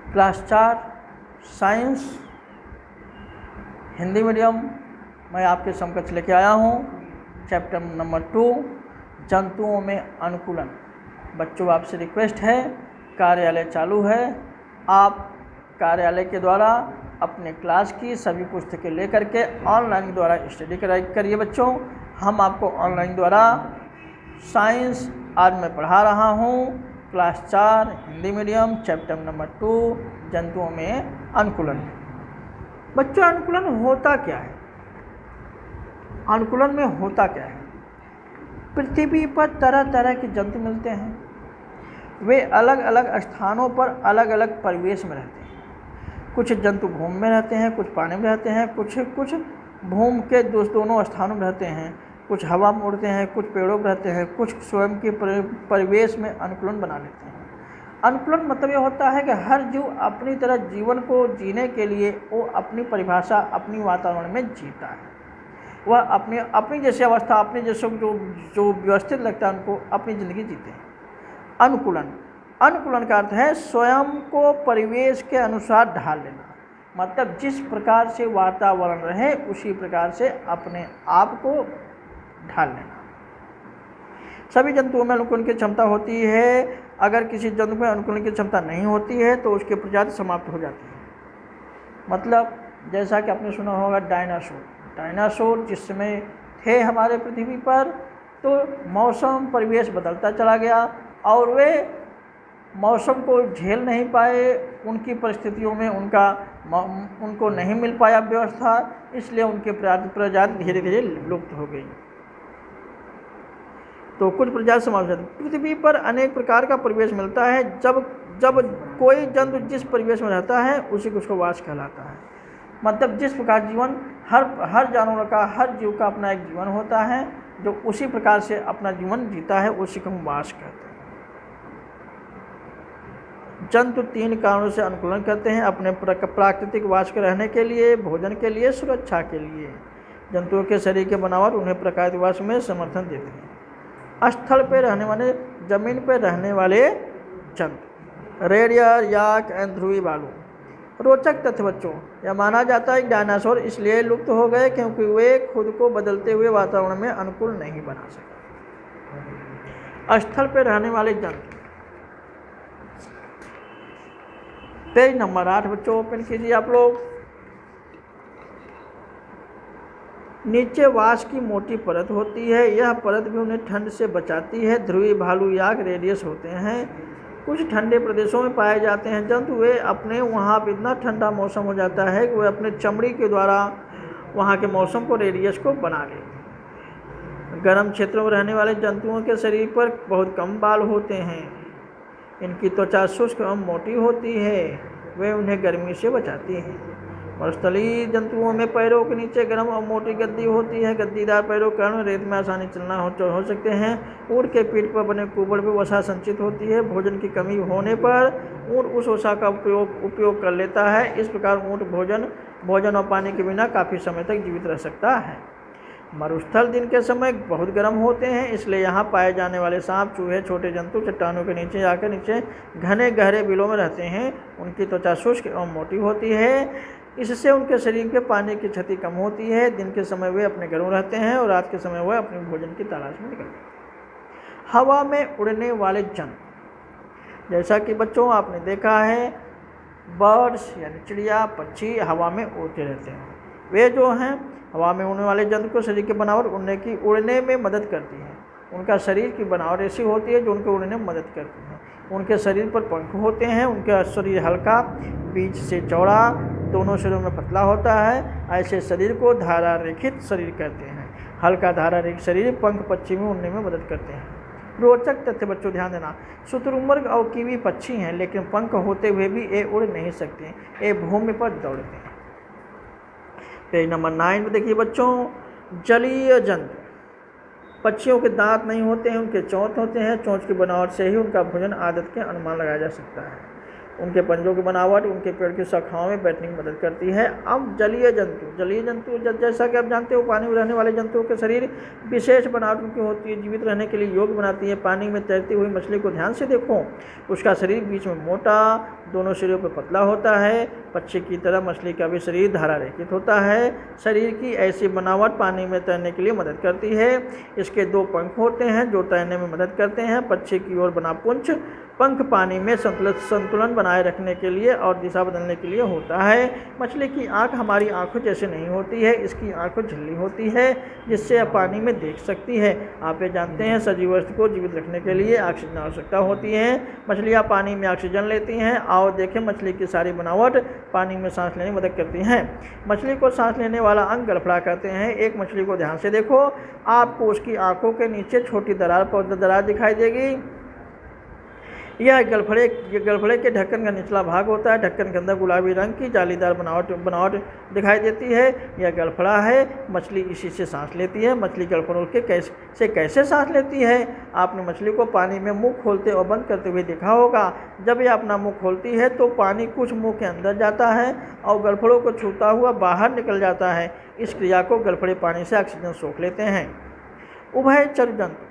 Class 4 science Hindi medium मैं आपके समकक्ष लेके आया हूँ। चैप्टर नंबर 2 जंतुओं में अनुकूलन। बच्चों आपसे रिक्वेस्ट है, कार्यालय चालू है। आप कार्यालय के द्वारा अपने क्लास की सभी पुस्तकें लेकर के ऑनलाइन द्वारा स्टडी करिए। बच्चों हम आपको ऑनलाइन द्वारा साइंस आज मैं पढ़ा रहा हूँ। Class 4 Hindi medium chapter number 2 जंतुओं में अनुकूलन। बच्चों अनुकूलन होता क्या है? अनुकूलन में होता क्या है? पृथ्वी पर तरह तरह के जंतु मिलते हैं। वे अलग अलग स्थानों पर अलग अलग परिवेश में रहते हैं। कुछ जंतु भूमि में रहते हैं, कुछ पानी में रहते हैं, कुछ भूमि के दोनों स्थानों में रहते हैं, कुछ हवा में उड़ते हैं, कुछ पेड़ों में रहते हैं, कुछ स्वयं के परिवेश में अनुकूलन बना लेते हैं। अनुकूलन मतलब यह होता है कि हर जीव अपनी तरह जीवन को जीने के लिए वो अपनी परिभाषा अपनी वातावरण में जीता है। वह अपनी जैसी अवस्था, अपने जैसे जो व्यवस्थित लगता है उनको अपनी ज़िंदगी जीते हैं। अनुकूलन का अर्थ है स्वयं को परिवेश के अनुसार ढाल लेना। मतलब जिस प्रकार से वातावरण रहे उसी प्रकार से अपने आप को ढाल लेना। सभी जंतुओं में अनुकूलन की क्षमता होती है। अगर किसी जंतु में अनुकूलन की क्षमता नहीं होती है तो उसकी प्रजाति समाप्त हो जाती है। मतलब जैसा कि आपने सुना होगा डायनासोर जिस समय थे हमारे पृथ्वी पर, तो मौसम परिवेश बदलता चला गया और वे मौसम को झेल नहीं पाए। उनकी परिस्थितियों में उनको नहीं मिल पाया व्यवस्था, इसलिए उनकी प्रजाति धीरे धीरे लुप्त हो गई। तो कुछ प्रजाति समाप्त होती है। पृथ्वी पर अनेक प्रकार का परिवेश मिलता है। जब कोई जंतु जिस परिवेश में रहता है उसी को उसको वास कहलाता है। मतलब जिस प्रकार जीवन हर जानवर का, हर जीव का अपना एक जीवन होता है, जो उसी प्रकार से अपना जीवन जीता है उसी को हम वास कहते हैं। जंतु 3 कारणों से अनुकूलन करते हैं: अपने प्राकृतिक वास के रहने के लिए, भोजन के लिए, सुरक्षा के लिए। जंतुओं के शरीर के बनावट उन्हें प्राकृतिक वास में समर्थन देते हैं। स्थल पर रहने वाले, जमीन पर रहने वाले जंतु, रेडियर, याक एंड ध्रुवी भालू। रोचक तथ्य बच्चों, यह माना जाता है कि डायनासोर इसलिए लुप्त हो गए क्योंकि वे खुद को बदलते हुए वातावरण में अनुकूल नहीं बना सके। स्थल पर रहने वाले जंतु। पेज नंबर 8 बच्चों ओपन कीजिए आप लोग। नीचे वास की मोटी परत होती है। यह परत भी उन्हें ठंड से बचाती है। ध्रुवी भालू, याक, रेडियस होते हैं। कुछ ठंडे प्रदेशों में पाए जाते हैं जंतु। वे अपने वहाँ पर इतना ठंडा मौसम हो जाता है कि वे अपने चमड़ी के द्वारा वहाँ के मौसम को, रेडियस को बना लेते हैं। गर्म क्षेत्रों में रहने वाले जंतुओं के शरीर पर बहुत कम बाल होते हैं। इनकी त्वचा शुष्क एवं मोटी होती है। वे उन्हें गर्मी से बचाती हैं। मरुस्थलीय जंतुओं में पैरों के नीचे गर्म और मोटी गद्दी होती है। गद्दीदार पैरों के कारण रेत में आसानी चलना हो सकते हैं। ऊँट के पीठ पर बने कुबड़ में वसा संचित होती है। भोजन की कमी होने पर ऊँट उस वसा का उपयोग कर लेता है। इस प्रकार ऊँट भोजन और पानी के बिना काफ़ी समय तक जीवित रह सकता है। मरुस्थल दिन के समय बहुत गर्म होते हैं, इसलिए यहाँ पाए जाने वाले सांप, चूहे, छोटे जंतु चट्टानों के नीचे जाकर नीचे घने गहरे बिलों में रहते हैं। उनकी त्वचा शुष्क एवं मोटी होती है। इससे उनके शरीर के पानी की क्षति कम होती है। दिन के समय वे अपने घरों रहते हैं और रात के समय वे अपने भोजन की तलाश में निकलते हैं। हवा में उड़ने वाले जंतु। जैसा कि बच्चों आपने देखा है, बर्ड्स यानी चिड़िया, पक्षी हवा में उड़ते रहते हैं। वे जो हैं हवा में उड़ने वाले जंतु को शरीर की बनावट उड़ने में मदद करती है। उनका शरीर की बनावट ऐसी होती है जो उनको उड़ने में मदद करती है। उनके शरीर पर पंख होते हैं। उनका शरीर हल्का, बीच से चौड़ा, दोनों शरीरों में पतला होता है। ऐसे शरीर को धारारेखित शरीर कहते हैं। हल्का धारारेखित शरीर पंख पक्षी में उड़ने में मदद करते हैं। रोचक तथ्य बच्चों ध्यान देना, शुतुरमुर्ग और कीवी पक्षी हैं, लेकिन पंख होते हुए भी ये उड़ नहीं सकते। ये भूमि पर दौड़ते हैं। पेज नंबर 9 में देखिए बच्चों, जलीय जंतु। पक्षियों के दांत नहीं होते हैं, उनके चोंच होते हैं। चोंच की बनावट से ही उनका भोजन आदत के अनुमान लगाया जा सकता है। उनके पंजों की बनावट उनके पेड़ की शाखाओं में बैठने की मदद करती है। अब जलीय जंतु जैसा कि आप जानते हो पानी में रहने वाले जंतुओं के शरीर विशेष बनावट उनकी होती है, जीवित रहने के लिए योग्य बनाती है। पानी में तैरती हुई मछली को ध्यान से देखो, उसका शरीर बीच में मोटा, दोनों सिरों पर पतला होता है। पक्षी की तरह मछली का भी शरीर धारा रेखित होता है। शरीर की ऐसी बनावट पानी में तैरने के लिए मदद करती है। इसके 2 पंख होते हैं जो तैरने में मदद करते हैं। पक्षी की ओर बना पुंछ पंख पानी में संतुलन बनाए रखने के लिए और दिशा बदलने के लिए होता है। मछली की आंख हमारी आंखों जैसे नहीं होती है, इसकी आंखें झिल्ली होती है जिससे यह पानी में देख सकती है। आप ये जानते हैं सजीव वस्तु को जीवित रखने के लिए ऑक्सीजन आवश्यकता होती है। मछलियाँ पानी में ऑक्सीजन लेती हैं। आओ देखें मछली की सारी बनावट पानी में सांस लेने में मदद करती हैं। मछली को सांस लेने वाला अंग गलफड़ा कहते हैं। एक मछली को ध्यान से देखो, आपको उसकी आंखों के नीचे छोटी दरार दिखाई देगी। यह गलफड़े के ढक्कन का निचला भाग होता है। ढक्कन के अंदर गुलाबी रंग की जालीदार बनावट दिखाई देती है। यह गलफड़ा है। मछली इसी से सांस लेती है। मछली गलफड़ों के कैसे सांस लेती है? आपने मछली को पानी में मुंह खोलते और बंद करते हुए देखा होगा। जब यह अपना मुंह खोलती है तो पानी कुछ मुंह के अंदर जाता है और गलफड़ों को छूता हुआ बाहर निकल जाता है। इस क्रिया को गलफड़े पानी से ऑक्सीजन सोख लेते हैं। उभयचर जंतु,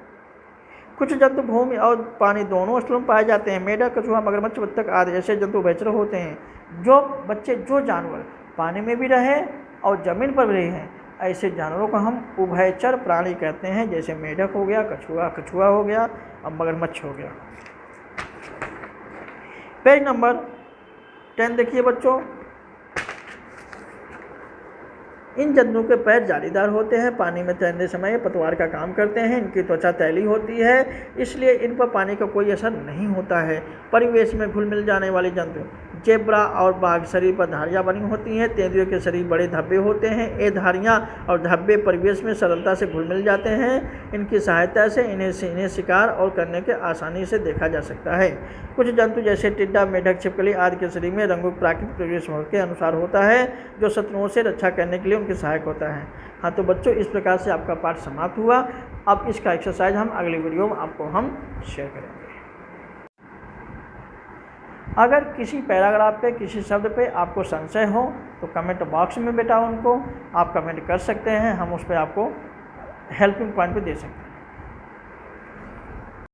कुछ जंतु भूमि और पानी दोनों स्थलों में पाए जाते हैं। मेढक, कछुआ, मगरमच्छ, बत्तख आदि ऐसे जंतु उभयचर होते हैं। जो जानवर पानी में भी रहे और जमीन पर भी रहे हैं, ऐसे जानवरों को हम उभयचर प्राणी कहते हैं। जैसे मेढक हो गया, कछुआ हो गया और मगरमच्छ हो गया। पेज नंबर 10 देखिए बच्चों। इन जंतुओं के पैर जालीदार होते हैं। पानी में तैरने समय ये पतवार का काम करते हैं। इनकी त्वचा तैली होती है, इसलिए इन पर पानी का कोई असर नहीं होता है। परिवेश में घुल मिल जाने वाले जंतु, जेब्रा और बाघ शरीर पर धारियाँ बनी होती हैं। तेंदुओं के शरीर बड़े धब्बे होते हैं। ये धारियाँ और धब्बे परिवेश में सरलता से घुल मिल जाते हैं। इनकी सहायता से इन्हें शिकार और करने के आसानी से देखा जा सकता है। कुछ जंतु जैसे टिड्डा, मेढक, छिपकली आदि के शरीर में रंगों प्राकृतिक परिवेश के अनुसार होता है जो शत्रुओं से रक्षा करने के लिए उनके सहायक होता है। हाँ तो बच्चों, इस प्रकार से आपका पाठ समाप्त हुआ। अब इसका एक्सरसाइज हम अगली वीडियो में आपको शेयर करेंगे। अगर किसी पैराग्राफ पे, किसी शब्द पे आपको संशय हो तो कमेंट बॉक्स में बेटा उनको आप कमेंट कर सकते हैं। हम उस पर आपको हेल्पिंग पॉइंट पे दे सकते हैं।